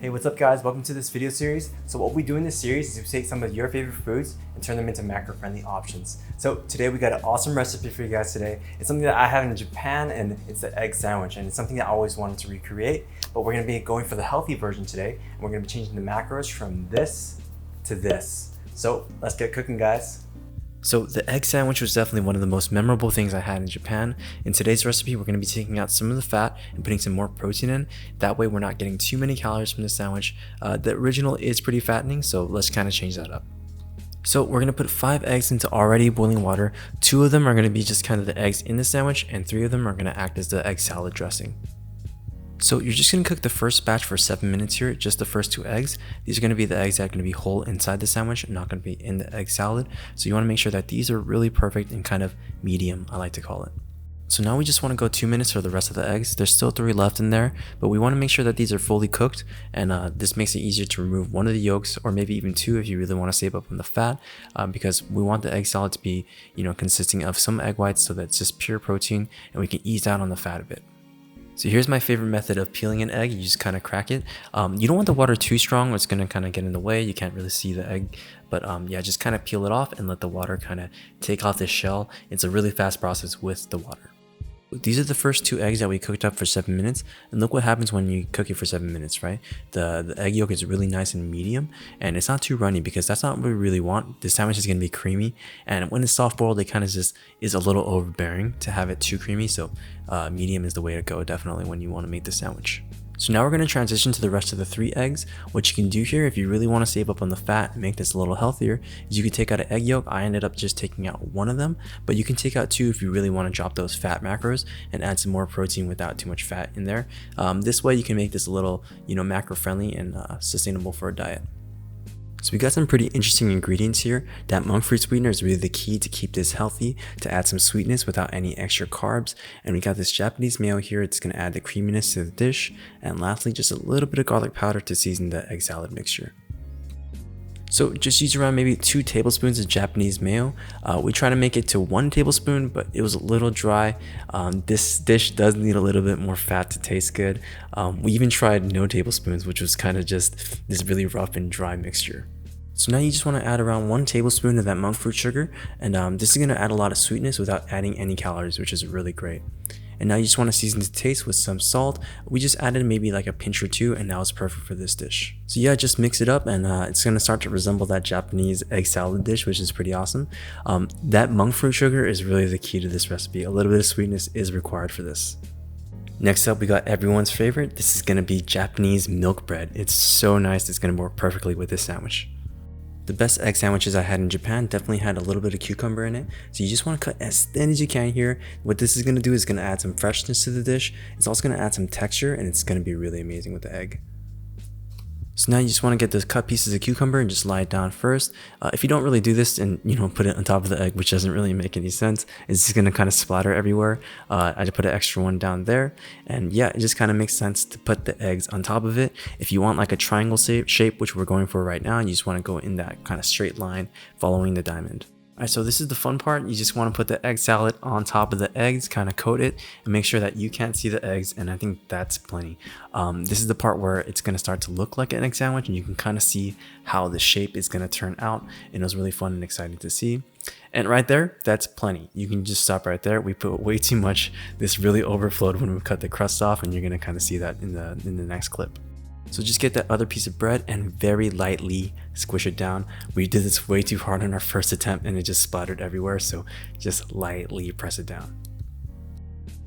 Hey, what's up guys? Welcome to this video series. So what we do in this series is we take some of your favorite foods and turn them into macro-friendly options. So today we got an awesome recipe for you guys today. It's something that I have in Japan and it's the egg sandwich, and it's something that I always wanted to recreate, but we're gonna be going for the healthy version today, and we're gonna be changing the macros from this to this. So let's get cooking, guys. So the egg sandwich was definitely one of the most memorable things I had in Japan. In today's recipe, we're going to be taking out some of the fat and putting some more protein in. That way we're not getting too many calories from the sandwich. The original is pretty fattening, so let's kind of change that up. So we're going to put 5 eggs into already boiling water. 2 of them are going to be just kind of the eggs in the sandwich, and 3 of them are going to act as the egg salad dressing. So you're just going to cook the first batch for 7 minutes here, just the first 2 eggs. These are going to be the eggs that are going to be whole inside the sandwich, not going to be in the egg salad. So you want to make sure that these are really perfect and kind of medium, I like to call it. So now we just want to go 2 minutes for the rest of the eggs. There's still 3 left in there, but we want to make sure that these are fully cooked, and this makes it easier to remove one of the yolks, or maybe even 2 if you really want to save up on the fat, because we want the egg salad to be, consisting of some egg whites so that it's just pure protein and we can ease out on the fat a bit. So here's my favorite method of peeling an egg. You just kind of crack it. You don't want the water too strong or it's going to kind of get in the way. You can't really see the egg, but yeah, just kind of peel it off and let the water kind of take off the shell. It's a really fast process with the water. These are the first 2 eggs that we cooked up for 7 minutes, and look what happens when you cook it for 7 minutes, right? The egg yolk is really nice and medium, and it's not too runny because that's not what we really want. The sandwich is going to be creamy, and when it's soft boiled, it kind of just is a little overbearing to have it too creamy. So medium is the way to go, definitely, when you want to make the sandwich. So now we're going to transition to the rest of the 3 eggs. What you can do here, if you really want to save up on the fat and make this a little healthier, is you can take out an egg yolk. I ended up just taking out 1 of them, but you can take out 2 if you really want to drop those fat macros and add some more protein without too much fat in there. This way you can make this a little, macro friendly and sustainable for a diet. So we got some pretty interesting ingredients here. That monk fruit sweetener is really the key to keep this healthy, to add some sweetness without any extra carbs. And we got this Japanese mayo here. It's going to add the creaminess to the dish. And lastly, just a little bit of garlic powder to season the egg salad mixture. So just use around maybe 2 tablespoons of Japanese mayo. We try to make it to 1 tablespoon, but it was a little dry. This dish does need a little bit more fat to taste good. We even tried no tablespoons, which was kind of just this really rough and dry mixture. So now you just want to add around 1 tablespoon of that monk fruit sugar, and this is going to add a lot of sweetness without adding any calories, which is really great. And now you just want to season to taste with some salt. We just added maybe like a pinch or 2, and now it's perfect for this dish. So yeah, just mix it up, and it's going to start to resemble that Japanese egg salad dish, which is pretty awesome. That monk fruit sugar is really the key to this recipe. A little bit of sweetness is required for this. Next up, we got everyone's favorite. This is going to be Japanese milk bread. It's so nice. It's going to work perfectly with this sandwich. The best egg sandwiches I had in Japan definitely had a little bit of cucumber in it. So you just want to cut as thin as you can here. What this is going to do is going to add some freshness to the dish. It's also going to add some texture, and it's going to be really amazing with the egg. So now you just want to get those cut pieces of cucumber and just lie it down first. If you don't really do this and put it on top of the egg, which doesn't really make any sense, it's just going to kind of splatter everywhere. I just put an extra one down there, and yeah, it just kind of makes sense to put the eggs on top of it. If you want like a triangle shape, which we're going for right now, you just want to go in that kind of straight line following the diamond. Alright, so this is the fun part. You just want to put the egg salad on top of the eggs, kind of coat it, and make sure that you can't see the eggs, and I think that's plenty. This is the part where it's going to start to look like an egg sandwich, and you can kind of see how the shape is going to turn out, and it was really fun and exciting to see. And right there, that's plenty. You can just stop right there. We put way too much. This really overflowed when we cut the crust off, and you're going to kind of see that in the next clip. So just get that other piece of bread and very lightly squish it down. We did this way too hard on our first attempt and it just splattered everywhere, so just lightly press it down.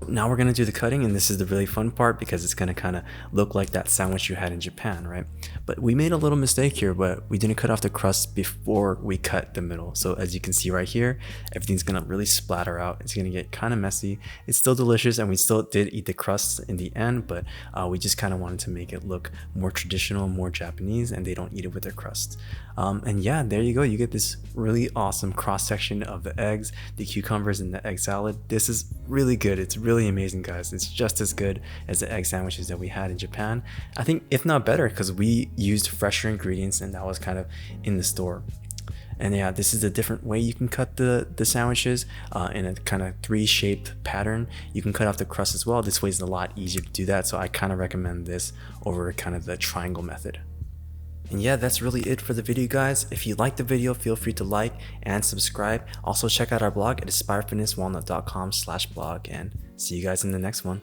Now we're going to do the cutting, and this is the really fun part because it's going to kind of look like that sandwich you had in Japan, right? But we made a little mistake here, but we didn't cut off the crust before we cut the middle. So as you can see right here, everything's going to really splatter out. It's going to get kind of messy. It's still delicious, and we still did eat the crust in the end, but we just kind of wanted to make it look more traditional, more Japanese, and they don't eat it with their crust. And yeah, there you go. You get this really awesome cross section of the eggs, the cucumbers, and the egg salad. This is really good. It's really amazing, guys. It's just as good as the egg sandwiches that we had in Japan. I think if not better, because we used fresher ingredients and that was kind of in the store. And yeah, this is a different way you can cut the sandwiches in a kind of 3-shaped pattern. You can cut off the crust as well. This way is a lot easier to do that, so I kind of recommend this over kind of the triangle method. And yeah, that's really it for the video, guys. If you liked the video, feel free to like and subscribe. Also check out our blog at aspirefitnesswalnut.com/blog, and see you guys in the next one.